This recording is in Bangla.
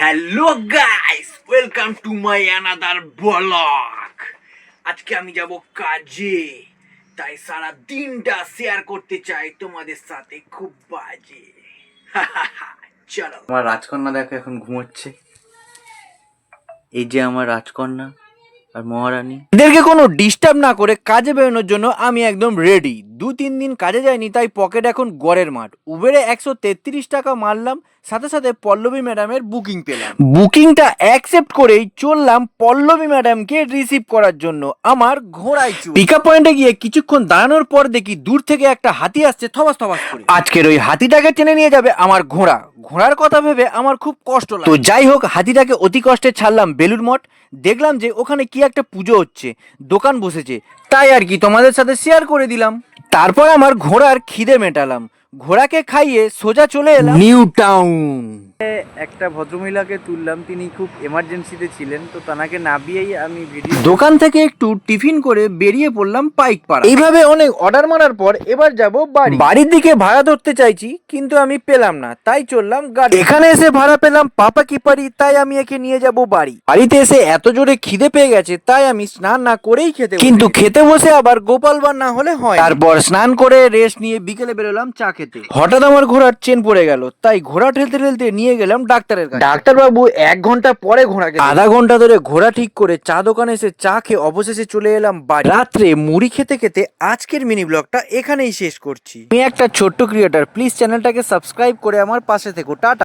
Hello guys, welcome to my another blog. আজকে আমি যাব কাজে, তাই সারা দিনটা শেয়ার করতে চাই তোমাদের সাথে। খুব বাজে। চলো। আমার রাজকন্যা দেখো এখন ঘুমোচ্ছে। এই যে আমার রাজকন্যা আর মহারানী। এদেরকে কোনো ডিস্টার্ব না করে কাজে বেরোনোর জন্য আমি একদম রেডি। 2-3 দিন কাজে যাইনি, তাই পকেট এখন গড়ের মাঠ। উবেরে 133 টাকা মারলাম, সাথে সাথে পল্লবী ম্যাডামের বুকিং পেলাম। বুকিংটা অ্যাকসেপ্ট করেই চললাম পল্লবী ম্যাডামকে রিসিভ করার জন্য আমার ঘোড়ায় চড়ে। পিক আপ পয়েন্টে গিয়ে কিছুক্ষণ দাঁড়ানোর পর দেখি দূর থেকে একটা হাতি আসছে থবাস থবাস করে। আজকের ওই হাতিটাকে টেনে নিয়ে যাবে আমার ঘোড়া। ঘোড়ার কথা ভেবে আমার খুব কষ্ট লাগে। তো যাই হোক, হাতিটাকে অতি কষ্টে ছাড়লাম বেলুড় মঠ। দেখলাম যে ওখানে কি একটা পুজো হচ্ছে, দোকান বসেছে, তাই আর কি তোমাদের সাথে শেয়ার করে দিলাম। তারপর আমার ঘোড়ার খিদে মেটালাম, ঘোড়াকে খাইয়ে সোজা চলে এলাম নিউ টাউন। একটা ভদ্রমহিলাকে তুললাম, তিনি খুব এমার্জেন্সিতে ছিলেন, তো তাকে নামিয়েই আমি ভিডিও। দোকান থেকে একটু টিফিন করে বেরিয়ে পড়লাম পাইকপাড়া। এইভাবে অনেক অর্ডার মারার পর এবার যাব বাড়ির দিকে ভাড়া ধরতে চাইছি, কিন্তু আমি পেলাম না, তাই চললাম গাড়ি। এখানে এসে ভাড়া পেলাম পাপা কিপারি, তাই আমি একে নিয়ে যাব বাড়ি। বাড়িতে এসে এত জোরে খিদে পেয়ে গেছে, তাই আমি স্নান না করেই কিন্তু খেতে বসে আবার গোপাল বার না হলে হয়। তারপর স্নান করে রেস্ট নিয়ে বিকেলে বেরোলাম চা খেতে। হঠাৎ আমার ঘোড়ার চেন পড়ে গেল, তাই ঘোড়া ঠেলতে ঠেলতে নিয়ে গেলাম ডাক্তারের কাছে। ডাক্তার বাবু 1 ঘন্টা পরে ঘোড়াকে আধা ঘন্টা ধরে ঘোড়া ঠিক করে চা দোকানে এসে চা খেয়ে অবশেষে চলে এলাম বাড়ি। রাত্রে মুড়ি খেতে খেতে আজকের মিনি ব্লগটা এখানেই শেষ করছি। আমি একটা ছোট্ট ক্রিয়েটার, প্লিজ চ্যানেলটাকে সাবস্ক্রাইব করে আমার পাশে থেকো। টাটা।